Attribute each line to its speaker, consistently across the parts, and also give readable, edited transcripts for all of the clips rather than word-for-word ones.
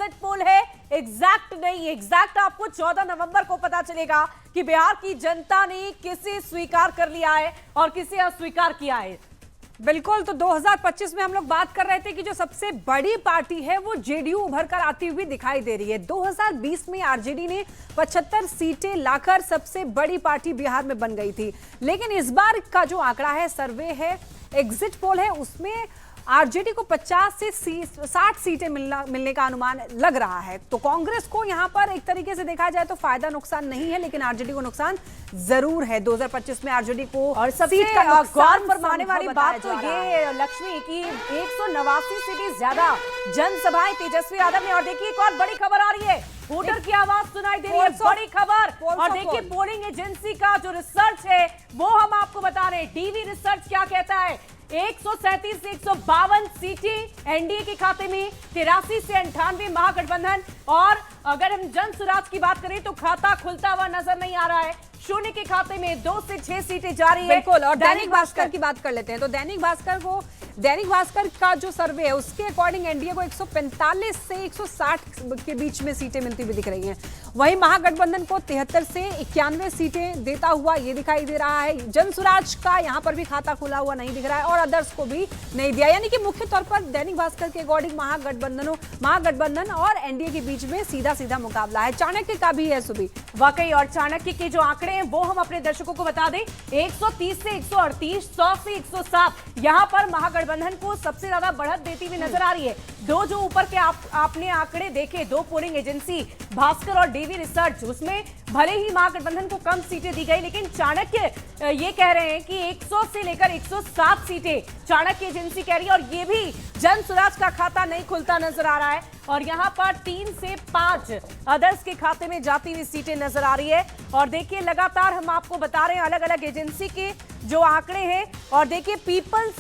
Speaker 1: Exit poll है, exact नहीं। Exact आपको 14 नवंबर को पता चलेगा कि बिहार की जनता ने किसे स्वीकार कर लिया है और किसे अस्वीकार किया है।
Speaker 2: बिल्कुल, तो 2025 में हम लोग बात कर रहे थे कि जो सबसे बड़ी पार्टी है वो जेडीयू उभर कर आती हुई दिखाई दे रही है। 2020 में आरजेडी ने 75 सीटें लाकर सबसे बड़ी पार्टी बिहार में बन गई थी, लेकिन इस बार का जो आंकड़ा है, सर्वे है, एग्जिट पोल है, उसमें आरजेडी को 50 से 60 सीटें मिलने का अनुमान लग रहा है। तो कांग्रेस को यहां पर एक तरीके से देखा जाए तो फायदा नुकसान नहीं है, लेकिन आरजेडी को नुकसान जरूर है। 2025 में आरजेडी को
Speaker 1: और सबसे गौर फरमाने वाली बात तो ये लक्ष्मी की 189 सीटें ज्यादा जनसभाएं तेजस्वी यादव ने। और देखिए एक और बड़ी खबर आ रही है, वोटर की आवाज सुनाई दे रही है, बड़ी खबर। और देखिए पोलिंग एजेंसी का जो रिसर्च है वो हम आपको बता रहे हैं। डीवी रिसर्च क्या कहता है, 137 से 152 सीटें एनडीए के खाते में, 83 से 98 महागठबंधन। और अगर हम जन सुराज की बात करें तो खाता खुलता हुआ नजर नहीं आ रहा है, शून्य के खाते में 2 से 6 सीटें जा रही है।
Speaker 2: बिल्कुल, और दैनिक भास्कर की बात कर लेते हैं तो दैनिक भास्कर का जो सर्वे है उसके अकॉर्डिंग एनडीए को 145 से 160 के बीच में सीटें मिलती हुई दिख रही हैं। वहीं महागठबंधन को 73 से 91 सीटें देता हुआ ये दिखाई दे रहा है। जनसुराज का यहां पर भी खाता खुला हुआ नहीं दिख रहा है और अदर्स को भी नहीं दिया, यानी कि मुख्य तौर पर दैनिक भास्कर के अकॉर्डिंग महागठबंधन और एनडीए के बीच में सीधा सीधा मुकाबला है। चाणक्य का भी है सुबी,
Speaker 1: वाकई। और चाणक्य के जो आंकड़े हैं वो हम अपने दर्शकों को बता दें, 130 से 138, 100 से 107, यहां पर महागठबंधन को सबसे ज्यादा बढ़त देती हुई नजर आ रही है। दो जो ऊपर के आपने आंकड़े देखे, दो पोलिंग एजेंसी भास्कर और डीवी रिसर्च, उसमें भले ही महागठबंधन को कम सीटें दी गई, लेकिन चाणक्य ये कह रहे हैं कि 100 से लेकर 107 सीटें चाणक्य एजेंसी कह रही है। और ये भी जनसुराज का खाता नहीं खुलता नजर आ रहा है और यहां पर 3 से 5 अदर्स के खाते में जाती हुई सीटें नजर आ रही है। और देखिए लगातार हम आपको बता रहे हैं अलग अलग एजेंसी के जो आंकड़े हैं। और देखिए पीपल्स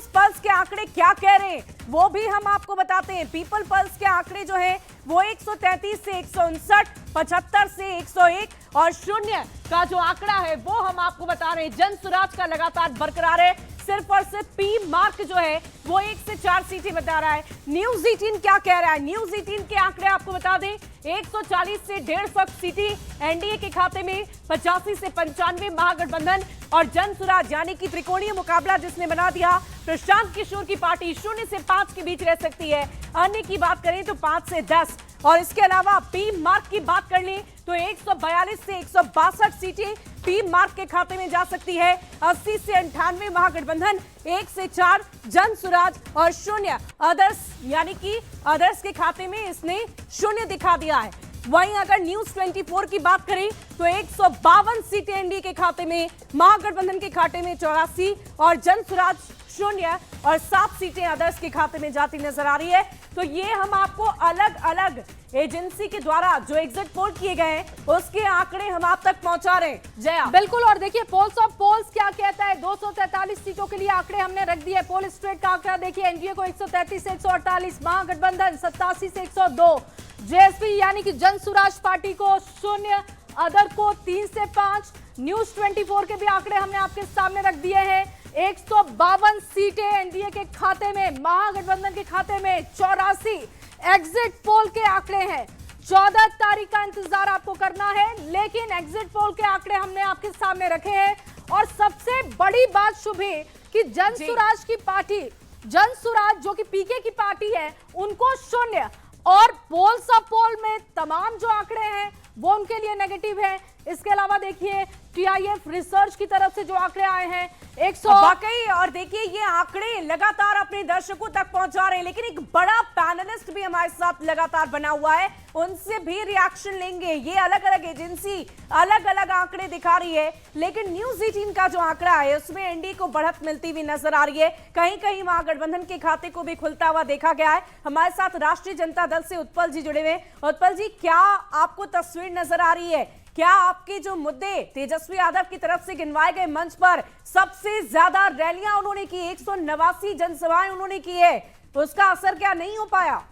Speaker 1: पल्स के आंकड़े क्या कह रहे हैं वो भी हम आपको बताते हैं। पीपल पल्स के आंकड़े जो है वो 133 से 159, 75 से 101 और शून्य का जो आंकड़ा है वो हम आपको बता रहे हैं। जनसुराज का लगातार बरकरार है, सिर्फ और सिर्फ पी मार्क जो है वो 1 से 4 सीटें बता रहा है। न्यूज 18 क्या कह रहा है, न्यूज 18 के आंकड़े आपको बता दें, 140 से 150 सीटें एनडीए के खाते में, 85 से 95 महागठबंधन और जनसुराज, यानी कि त्रिकोणीय मुकाबला जिसने बना दिया। प्रशांत किशोर की पार्टी 0 से 5 के बीच रह सकती है, अन्य की बात करें तो 5 से 10। और इसके अलावा पी मार्क की बात कर लें तो 142 से 162 सीटें पी मार्क के खाते में जा सकती है। 80 से 98 महागठबंधन, 1 से 4 जनसुराज और शून्य अदर्स, यानी कि अदर्स के खाते में इसने शून्य दिखा दिया है। वहीं अगर न्यूज 24 की बात करें तो 152 सीटें एनडीए के खाते में, महागठबंधन के खाते में 84 और जनसुराज शून्य और 7 सीटें अदर्स के खाते में जाती नजर आ रही है। तो ये हम आपको अलग अलग एजेंसी के द्वारा जो एग्जिट पोल किए गए हैं उसके आंकड़े हम आप तक पहुंचा रहे हैं। जया,
Speaker 2: बिल्कुल, और देखिए पोल्स ऑफ पोल्स क्या कहता है। 243 सीटों के लिए आंकड़े हमने रख दिए। पोल स्ट्रेट का आंकड़ा देखिए, एनडीए को 133 से 148, महागठबंधन 87 से 102, जेएसपी यानी कि जनसुराज पार्टी को 0, अदर को 3 से 5। न्यूज 24 के भी आंकड़े हमने आपके सामने रख दिए हैं। 152 सीटें एनडीए के खाते में, महागठबंधन के खाते में 84। एग्जिट पोल के आंकड़े हैं, 14 तारीख का इंतजार आपको करना है, लेकिन एग्जिट पोल के आंकड़े हमने आपके सामने रखे हैं। और सबसे बड़ी बात शुभे कि जनसुराज की पार्टी, जनसुराज जो कि पीके की पार्टी है, उनको 0 और पोल्स ऑफ पोल में तमाम जो आंकड़े हैं वो उनके लिए नेगेटिव है। इसके अलावा देखिए टीआईएफ रिसर्च की तरफ से जो आंकड़े आए हैं 100।
Speaker 1: वाकई, और देखिए ये आंकड़े लगातार अपने दर्शकों तक पहुंचा रहे हैं, लेकिन एक बड़ा पैनलिस्ट भी हमारे साथ लगातार बना हुआ है, उनसे भी रिएक्शन लेंगे। ये अलग अलग एजेंसी अलग अलग आंकड़े दिखा रही है, लेकिन न्यूज 18 का जो आंकड़ा है उसमें एनडीए को बढ़त मिलती हुई नजर आ रही है। कहीं कहीं महागठबंधन के खाते को भी खुलता हुआ देखा गया है। हमारे साथ राष्ट्रीय जनता दल से उत्पल जी जुड़े हुए। उत्पल जी, क्या आपको तस्वीर नजर आ रही है? क्या आपके जो मुद्दे तेजस्वी यादव की तरफ से गिनवाए गए मंच पर सबसे ज्यादा रैलियां उन्होंने की, 189 जनसभाएं उन्होंने की है, उसका असर क्या नहीं हो पाया?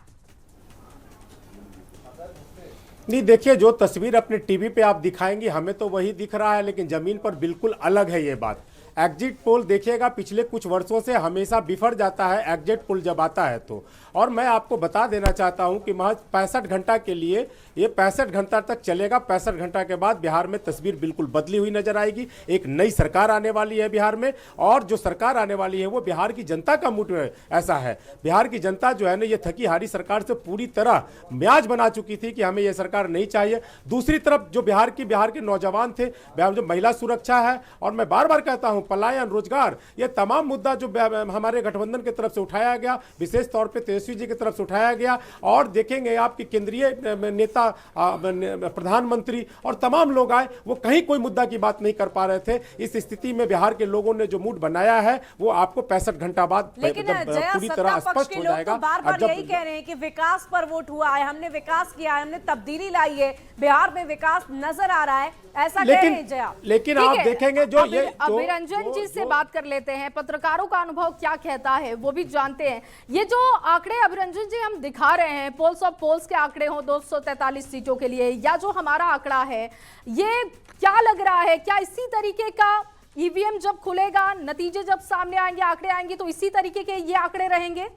Speaker 3: नहीं, देखिए जो तस्वीर अपने टीवी पे आप दिखाएंगे हमें तो वही दिख रहा है, लेकिन जमीन पर बिल्कुल अलग है ये बात। एग्जिट पोल देखिएगा पिछले कुछ वर्षों से हमेशा बिफर जाता है एग्जिट पोल जब आता है तो। और मैं आपको बता देना चाहता हूं कि महज 65 घंटा के लिए ये 65 घंटा तक चलेगा। 65 घंटा के बाद बिहार में तस्वीर बिल्कुल बदली हुई नजर आएगी। एक नई सरकार आने वाली है बिहार में, और जो सरकार आने वाली है वो बिहार की जनता का मूड ऐसा है। बिहार की जनता जो है ना, ये थकी हारी सरकार से पूरी तरह म्याज बना चुकी थी कि हमें ये सरकार नहीं चाहिए। दूसरी तरफ जो बिहार के नौजवान थे, जो महिला सुरक्षा है, और मैं बार बार कहता हूं पलायन, रोजगार, ये तमाम मुद्दा जो हमारे गठबंधन की तरफ से उठाया गया, विशेष तौर पे तेजस्वी जी की तरफ से उठाया गया। और देखेंगे आपकी केंद्रीय नेता, प्रधानमंत्री और तमाम लोग आए, वो कहीं कोई मुद्दा की बात नहीं कर पा रहे थे। इस स्थिति में बिहार के लोगों ने जो मूड बनाया है वो आपको 65 घंटा बाद पूरी तरह स्पष्ट हो जाएगा।
Speaker 1: बार-बार यही कह रहे हैं कि विकास पर वोट हुआ है, हमने विकास किया है, हमने तब्दीली लाई है, बिहार में विकास नजर आ रहा है, ऐसा कह रहे हैं जया।
Speaker 3: लेकिन आप देखेंगे जो ये
Speaker 2: अभिरंजन जी से बात कर लेते हैं, पत्रकारों का अनुभव क्या कहता है वो भी जानते हैं। ये जो आंकड़े अभिरंजन जी हम दिखा रहे हैं, पोल्स ऑफ पोल्स के आंकड़े हो 243 सीटों के लिए, या जो हमारा आंकड़ा है, ये क्या लग रहा है, क्या इसी तरीके का ईवीएम जब खुलेगा, नतीजे जब सामने आएंगे, आंकड़े आएंगे, तो इसी तरीके के ये आंकड़े रहेंगे?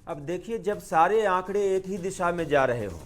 Speaker 4: अब देखिए, जब सारे आंकड़े एक ही दिशा में जा रहे हो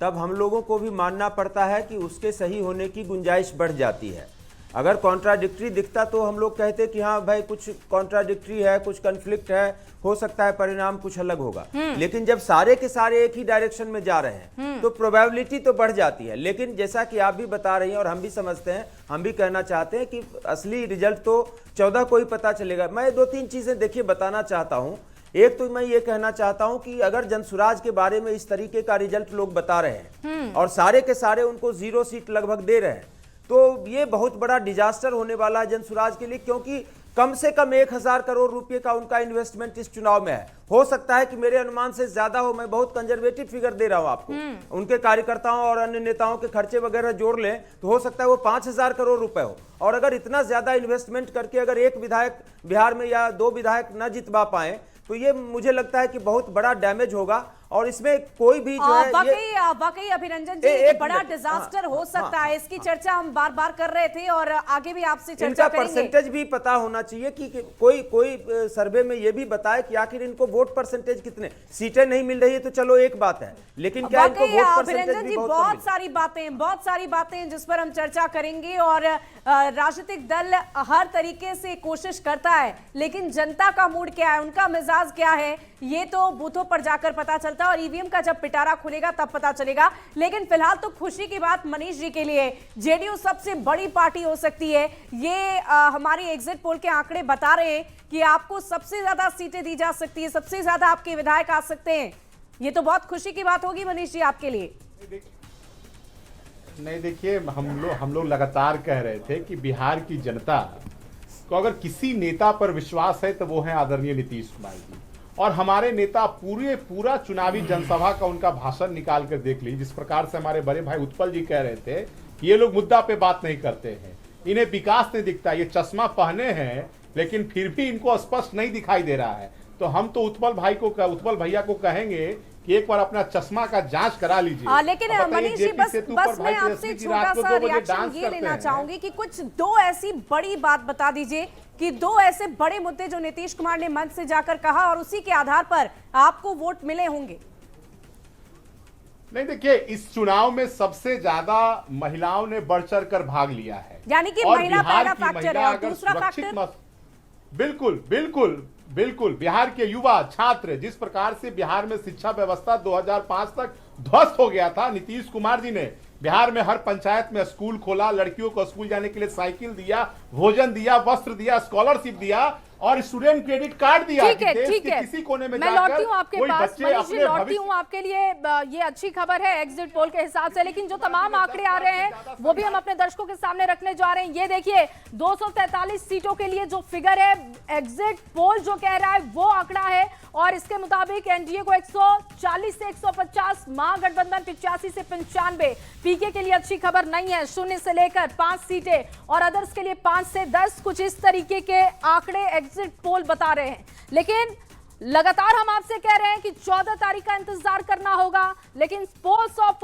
Speaker 4: तब हम लोगों को भी मानना पड़ता है कि उसके सही होने की गुंजाइश बढ़ जाती है। अगर कॉन्ट्राडिक्टरी दिखता तो हम लोग कहते कि हाँ भाई कुछ कॉन्ट्राडिक्टरी है, कुछ कन्फ्लिक्ट है, हो सकता है परिणाम कुछ अलग होगा। लेकिन जब सारे के सारे एक ही डायरेक्शन में जा रहे हैं तो प्रोबेबिलिटी तो बढ़ जाती है। लेकिन जैसा कि आप भी बता रही हैं और हम भी समझते हैं, हम भी कहना चाहते हैं कि असली रिजल्ट तो 14 को ही पता चलेगा। मैं 2-3 चीजें देखिए बताना चाहता हूँ। एक तो मैं ये कहना चाहता हूं कि अगर जनसुराज के बारे में इस तरीके का रिजल्ट लोग बता रहे हैं और सारे के सारे उनको 0 सीट लगभग दे रहे हैं, तो ये बहुत बड़ा डिजास्टर होने वाला है जनसुराज के लिए, क्योंकि कम से कम 1000 करोड़ रुपए का उनका इन्वेस्टमेंट इस चुनाव में है। हो सकता है कि मेरे अनुमान से ज्यादा हो, मैं बहुत कंजर्वेटिव फिगर दे रहा हूं आपको। उनके कार्यकर्ताओं और अन्य नेताओं के खर्चे वगैरह जोड़ लें तो हो सकता है वो 5000 करोड़ रुपए हो। और अगर इतना ज्यादा इन्वेस्टमेंट करके अगर एक विधायक बिहार में या 2 विधायक न जितवा पाए तो ये मुझे लगता है कि बहुत बड़ा डैमेज होगा। और इसमें कोई भी जो है
Speaker 1: वाकई अभिरंजन जी एक बड़ा डिजास्टर हो सकता है। इसकी चर्चा हम बार बार कर रहे थे और आगे भी आपसे चर्चा करेंगे।
Speaker 4: परसेंटेज भी पता होना चाहिए कि कोई सर्वे में ये भी बताए कि आखिर इनको वोट परसेंटेज कितने, सीटें नहीं मिल रही है तो चलो एक बात है, लेकिन क्या इनको वोट परसेंटेज भी
Speaker 1: बहुत सारी बातें जिस पर हम चर्चा करेंगे। और राजनीतिक दल हर तरीके से कोशिश करता है, लेकिन जनता का मूड क्या है, उनका मिजाज क्या है, ये तो बूथों पर जाकर पता चलता है और ईवीएम का जब पिटारा खुलेगा तब पता चलेगा। लेकिन फिलहाल तो खुशी की बात मनीष जी के लिए, जेडीयू सबसे बड़ी पार्टी हो सकती है। ये हमारी एग्जिट पोल के आंकड़े बता रहे हैं कि आपको सबसे ज्यादा सीटें दी जा सकती है, सबसे ज्यादा आपके विधायक आ सकते हैं। ये तो बहुत खुशी की बात होगी मनीष जी आपके लिए।
Speaker 5: नहीं देखिए, हम लोग लगातार कह रहे थे कि बिहार की जनता को अगर किसी नेता पर विश्वास है तो वो है आदरणीय नीतीश कुमार जी। और हमारे नेता पूरा चुनावी जनसभा का उनका भाषण निकाल कर देख लीजिए। जिस प्रकार से हमारे बड़े भाई उत्पल जी कह रहे थे कि ये लोग मुद्दा पे बात नहीं करते हैं, इन्हें विकास नहीं दिखता, ये चश्मा पहने हैं लेकिन फिर भी इनको स्पष्ट नहीं दिखाई दे रहा है। तो हम तो उत्पल भैया को कहेंगे कि एक बार अपना चश्मा का जांच करा लीजिए।
Speaker 1: लेकिन मनीष जी बस मैं आपसे छोटा सा रिएक्शन ये लेना चाहूंगी कि कुछ 2 ऐसी बड़ी बात बता दीजिए कि 2 ऐसे बड़े मुद्दे जो नीतीश कुमार ने मंच से जाकर कहा और उसी के आधार पर आपको वोट मिले होंगे।
Speaker 5: नहीं देखिए, इस चुनाव में सबसे ज्यादा महिलाओं ने बढ़ चढ़ कर भाग लिया है,
Speaker 1: यानी कि महिला पहला फैक्टर है और दूसरा फैक्टर
Speaker 5: बिल्कुल बिहार के युवा छात्र, जिस प्रकार से बिहार में शिक्षा व्यवस्था 2005 तक ध्वस्त हो गया था, नीतीश कुमार जी ने बिहार में हर पंचायत में स्कूल खोला, लड़कियों को स्कूल जाने के लिए साइकिल दिया, भोजन दिया, वस्त्र दिया, स्कॉलरशिप दिया और स्टूडेंट क्रेडिट कार्ड दिया।
Speaker 2: ठीक है।
Speaker 5: किसी कोने में
Speaker 2: मैं लौटती हूँ आपके पास, मनीष जी लौटती हूँ आपके लिए। ये अच्छी खबर है एग्जिट पोल के हिसाब से, लेकिन जो तमाम आंकड़े आ रहे हैं वो भी हम अपने दर्शकों के सामने रखने जा रहे हैं। ये देखिए 243 सीटों के लिए जो फिगर है, एग्जिट पोल जो कह रहा है वो आंकड़ा है और इसके मुताबिक एनडीए को 140 से 150, महागठबंधन 85 से 95, पीके के लिए अच्छी खबर नहीं है, 0 से लेकर 5 सीटें और अदर्स के लिए 5 से 10, कुछ इस तरीके के आंकड़े एग्जिट पोल बता रहे हैं। लेकिन लगातार हम आपसे कह रहे हैं कि 14 तारीख का इंतजार करना होगा, लेकिन पोल्स ऑफ